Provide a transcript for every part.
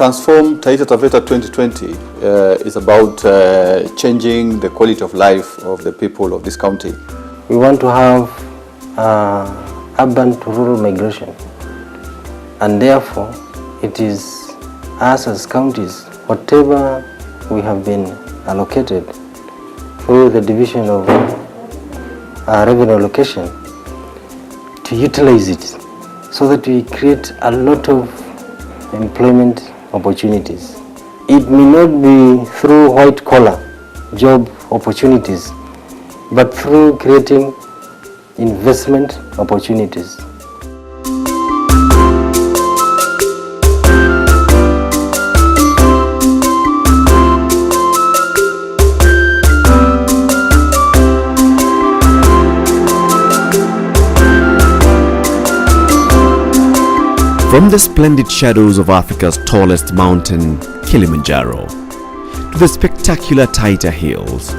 Transform Taita Taveta 2020 is about changing the quality of life of the people of this county. We want to have urban to rural migration, and therefore it is us as counties, whatever we have been allocated through the division of revenue allocation, to utilize it so that we create a lot of employment opportunities. It may not be through white collar job opportunities, but through creating investment opportunities. From the splendid shadows of Africa's tallest mountain, Kilimanjaro, to the spectacular Taita Hills,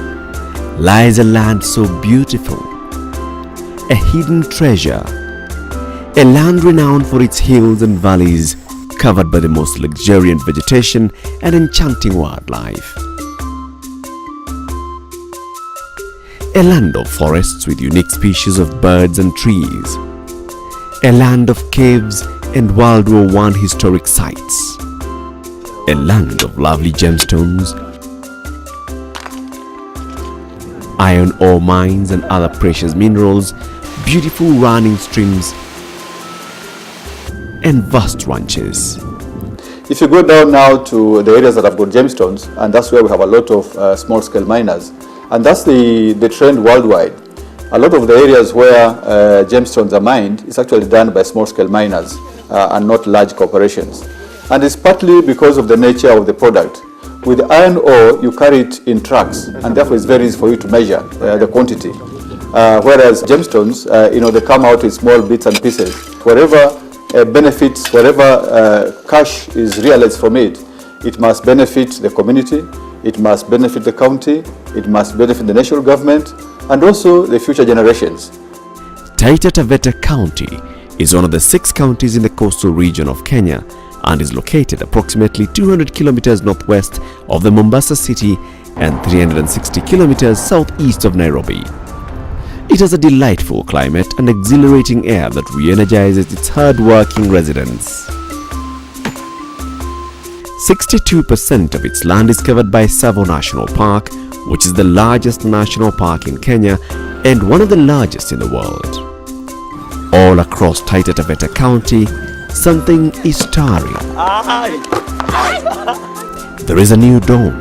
lies a land so beautiful, a hidden treasure, a land renowned for its hills and valleys covered by the most luxuriant vegetation and enchanting wildlife. A land of forests with unique species of birds and trees, a land of caves and World War I historic sites, a land of lovely gemstones, iron ore mines and other precious minerals, beautiful running streams, and vast ranches. If you go down now to the areas that have got gemstones, and that's where we have a lot of small-scale miners, and that's the trend worldwide. A lot of the areas where gemstones are mined is actually done by small-scale miners and not large corporations. And it's partly because of the nature of the product. With iron ore, you carry it in trucks, and therefore it's very easy for you to measure the quantity. Whereas gemstones, they come out in small bits and pieces. Wherever benefits, wherever cash is realized from it, it must benefit the community, it must benefit the county, it must benefit the national government, and also the future generations. Taita Taveta County is one of the 6 counties in the coastal region of Kenya and is located approximately 200 kilometers northwest of the Mombasa city and 360 kilometers southeast of Nairobi. It has a delightful climate and exhilarating air that re-energizes its hard-working residents. 62% of its land is covered by Tsavo National Park, which is the largest national park in Kenya and one of the largest in the world. All across Taita Taveta County, something is stirring. There is a new dawn,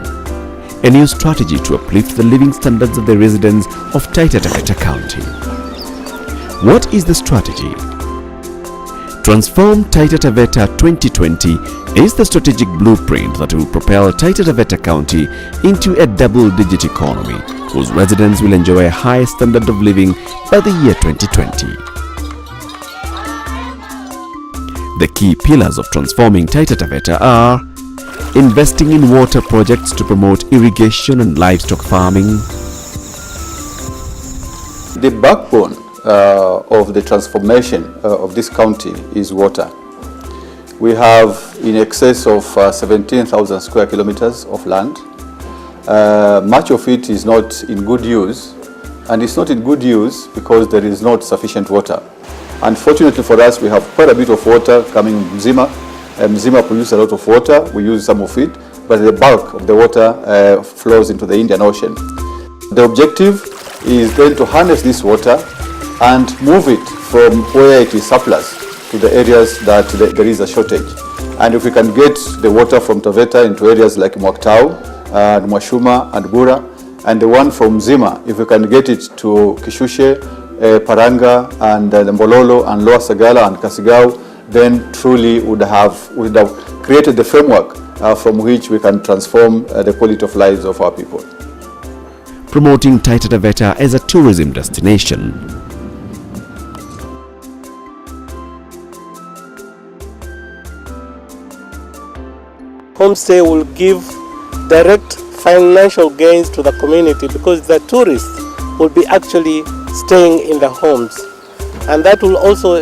a new strategy to uplift the living standards of the residents of Taita Taveta County. What is the strategy? Transform Taita Taveta 2020 is the strategic blueprint that will propel Taita Taveta County into a double-digit economy whose residents will enjoy a high standard of living by the year 2020. The key pillars of transforming Taita Taveta are investing in water projects to promote irrigation and livestock farming. The backbone of the transformation of this county is water. We have in excess of 17,000 square kilometers of land. Much of it is not in good use, and it's not in good use because there is not sufficient water. Unfortunately for us, we have quite a bit of water coming from Mzima. Mzima produces a lot of water, we use some of it, but the bulk of the water flows into the Indian Ocean. The objective is then to harness this water and move it from where it is surplus to the areas that there is a shortage. And if we can get the water from Taveta into areas like Mwaktau, and Mwashuma and Bura, and the one from Mzima, if we can get it to Kishushe, Paranga and Mbololo and Lower Sagala and Kasigao, then truly would have created the framework from which we can transform the quality of lives of our people. Promoting Taita Taveta as a tourism destination. Homestay will give direct financial gains to the community because the tourists will be actually staying in the homes, and that will also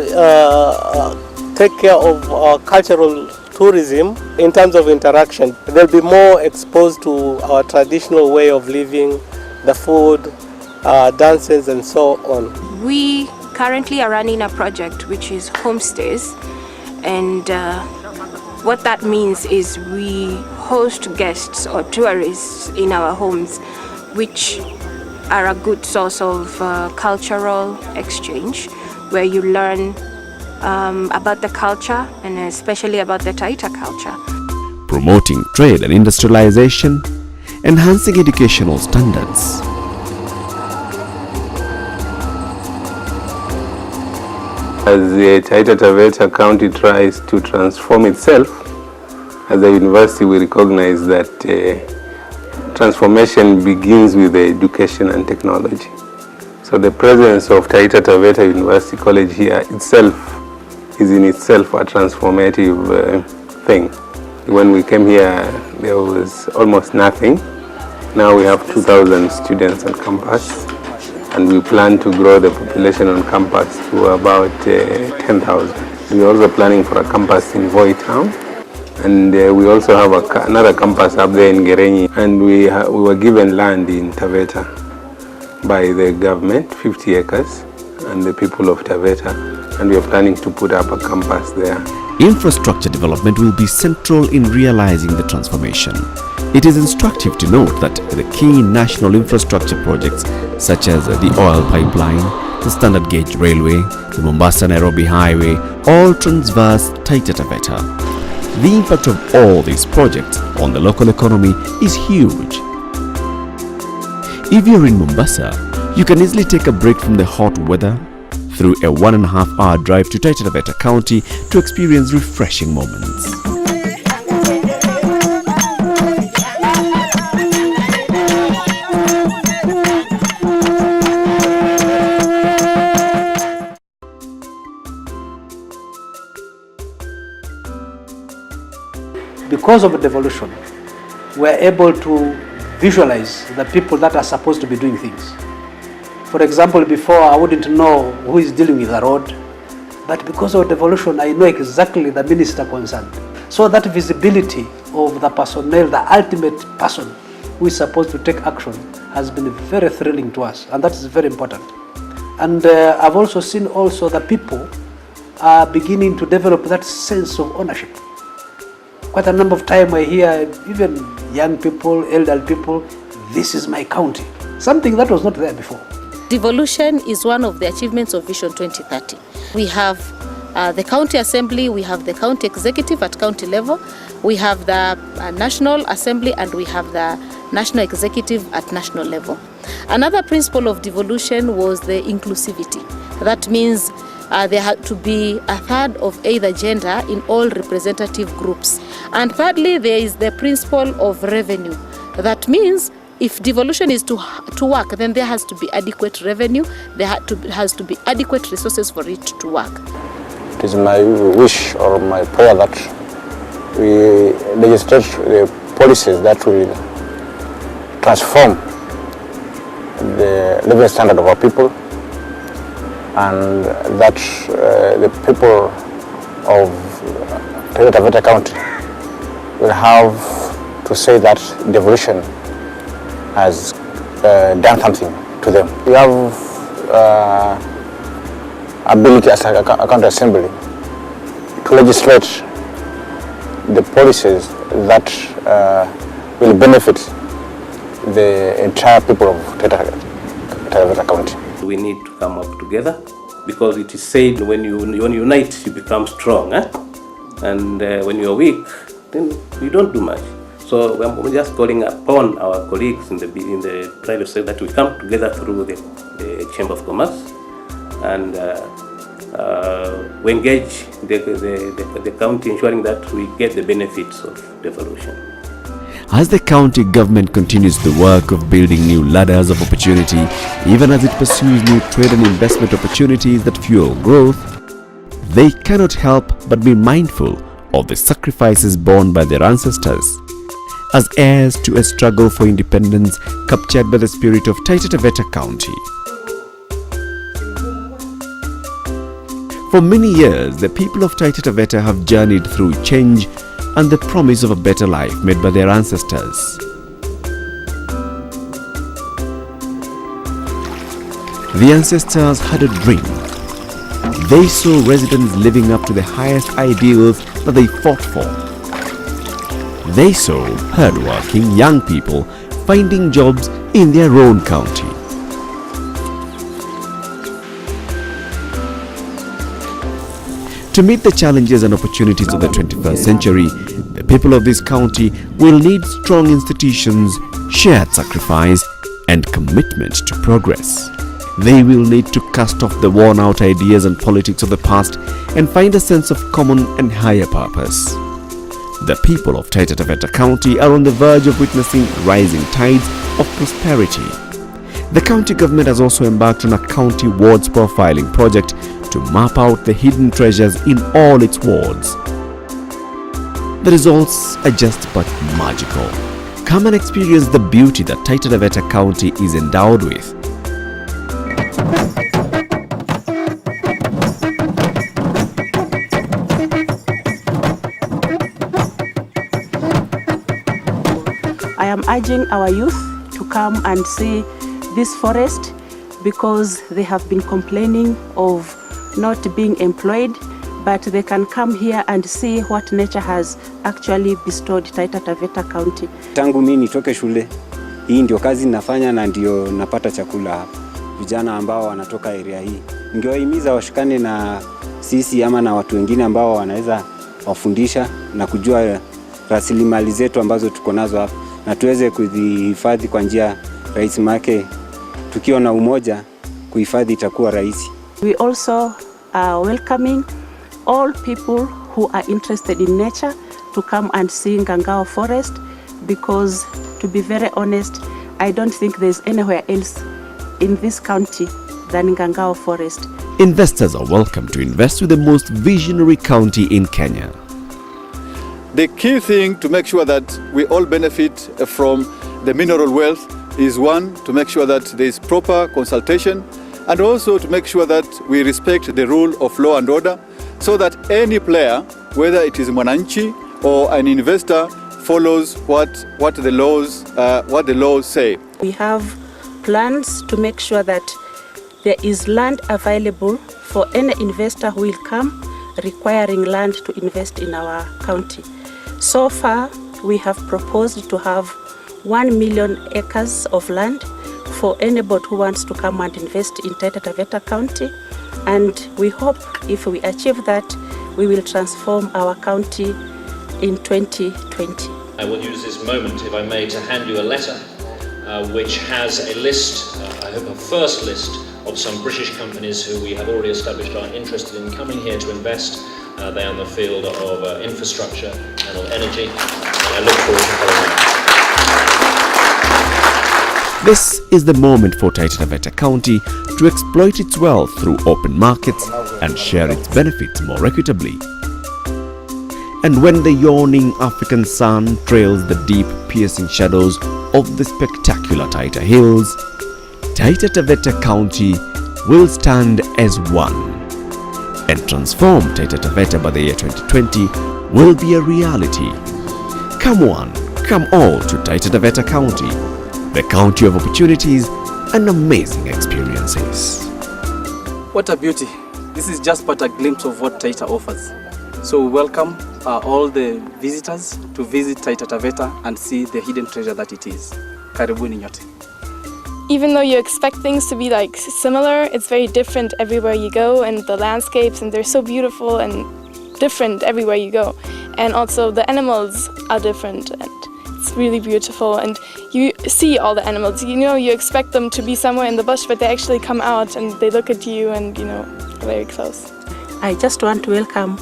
take care of cultural tourism, in terms of interaction, they'll be more exposed to our traditional way of living, the food, dances and so on. We currently are running a project which is homestays, and what that means is we host guests or tourists in our homes, which are a good source of cultural exchange, where you learn about the culture and especially about the Taita culture. Promoting trade and industrialization, enhancing educational standards. As the Taita Taveta County tries to transform itself, as a university we recognize that transformation begins with education and technology. So the presence of Taita Taveta University College here itself is in itself a transformative thing. When we came here, there was almost nothing. Now we have 2,000 students on campus, and we plan to grow the population on campus to about 10,000. We're also planning for a campus in Voi Town, and we also have another campus up there in Gerenyi, and we were given land in Taveta by the government, 50 acres, and the people of Taveta, and we are planning to put up a campus there. Infrastructure development will be central in realizing the transformation. It is instructive to note that the key national infrastructure projects such as the oil pipeline, the standard gauge railway, the Mombasa-Nairobi highway all transverse Taita Taveta. The impact of all these projects on the local economy is huge. If you're in Mombasa, you can easily take a break from the hot weather through a 1.5-hour drive to Taita Taveta County to experience refreshing moments. Because of devolution, we're able to visualize the people that are supposed to be doing things. For example, before I wouldn't know who is dealing with the road, but because of devolution, I know exactly the minister concerned. So that visibility of the personnel, the ultimate person who is supposed to take action, has been very thrilling to us, and that is very important. And I've also seen also the people are beginning to develop that sense of ownership. Quite a number of times I hear even young people, elder people, this is my county. Something that was not there before. Devolution is one of the achievements of Vision 2030. We have the county assembly, we have the county executive at county level, we have the national assembly, and we have the national executive at national level. Another principle of devolution was the inclusivity. That means there had to be a third of either gender in all representative groups. And thirdly, there is the principle of revenue. That means if devolution is to work, then there has to be adequate revenue, there has to be adequate resources for it to work. It is my wish or my prayer that we legislate the policies that will transform the living standard of our people, and that the people of Taita Taveta County will have to say that devolution has done something to them. We have ability as a county assembly to legislate the policies that will benefit the entire people of Taita Taveta County. We need to come up together, because it is said when you unite, you become strong, and when you are weak, then you don't do much. So we're just calling upon our colleagues in the private sector that we come together through the Chamber of Commerce, and we engage the county, ensuring that we get the benefits of devolution. As the county government continues the work of building new ladders of opportunity, even as it pursues new trade and investment opportunities that fuel growth, they cannot help but be mindful of the sacrifices borne by their ancestors. As heirs to a struggle for independence captured by the spirit of Taita Taveta County. For many years, the people of Taita Taveta have journeyed through change and the promise of a better life made by their ancestors. The ancestors had a dream. They saw residents living up to the highest ideals that they fought for. They saw hardworking young people finding jobs in their own county. To meet the challenges and opportunities of the 21st century, the people of this county will need strong institutions, shared sacrifice, and commitment to progress. They will need to cast off the worn-out ideas and politics of the past and find a sense of common and higher purpose. The people of Taita Taveta County are on the verge of witnessing rising tides of prosperity. The county government has also embarked on a county wards profiling project to map out the hidden treasures in all its wards. The results are just but magical. Come and experience the beauty that Taita Taveta County is endowed with. I am urging our youth to come and see this forest because they have been complaining of not being employed, but they can come here and see what nature has actually bestowed Taita Taveta County. Tangu mimi nitoke shule, hii ndio kazi nafanya na ndio napata chakula hapa. Vijana ambao wanatoka area hii, ningewahimiza washikane na sisi ama na watu wengine ambao wanaweza wafundisha na kujua rasilimali zetu ambazo tuko nazo hapa na tuweze kuzihifadhi kwa njia rahisi, make tukiwa na umoja kuhifadhi itakuwa rahisi. We also are welcoming all people who are interested in nature to come and see Ngangao Forest, because to be very honest, I don't think there's anywhere else in this county than Ngangao Forest. Investors are welcome to invest with the most visionary county in Kenya. The key thing to make sure that we all benefit from the mineral wealth is, one, to make sure that there is proper consultation, and also to make sure that we respect the rule of law and order, so that any player, whether it is Mwananchi or an investor, follows what the laws say. We have plans to make sure that there is land available for any investor who will come requiring land to invest in our county. So far, we have proposed to have 1 million acres of land for anybody who wants to come and invest in Taita Taveta County, and we hope if we achieve that, we will transform our county in 2020. I will use this moment, if I may, to hand you a letter which has a list, I hope a first list, of some British companies who we have already established are interested in coming here to invest. They are in the field of infrastructure and of energy. I look forward to following that. This is the moment for Taita Taveta County to exploit its wealth through open markets and share its benefits more equitably. And when the yawning African sun trails the deep, piercing shadows of the spectacular Taita Hills, Taita Taveta County will stand as one. And transform Taita Taveta by the year 2020 will be a reality. Come one, come all to Taita Taveta County, the county of opportunities and amazing experiences. What a beauty. This is just but a glimpse of what Taita offers. So we welcome all the visitors to visit Taita Taveta and see the hidden treasure that it is. Karibuni nyote. Even though you expect things to be like similar, it's very different everywhere you go, and the landscapes, and they're so beautiful and different everywhere you go. And also the animals are different, and it's really beautiful, and you see all the animals. You know, you expect them to be somewhere in the bush, but they actually come out and they look at you, and you know, very close. I just want to welcome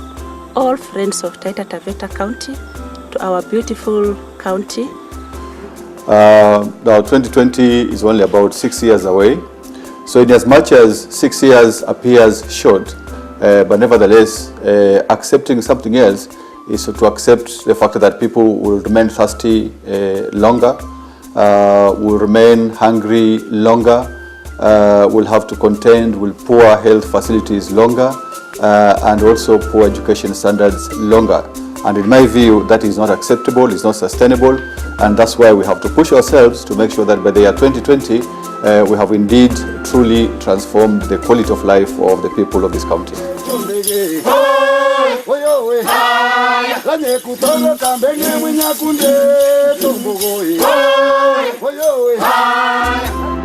all friends of Taita Taveta County to our beautiful county. Now 2020 is only about 6 years away. So in as much as 6 years appears short, but nevertheless, accepting something else is to accept the fact that people will remain thirsty longer, will remain hungry longer, will have to contend with poor health facilities longer, and also poor education standards longer. And in my view, that is not acceptable, it's not sustainable, and that's why we have to push ourselves to make sure that by the year 2020, we have indeed truly transformed the quality of life of the people of this county. Hey!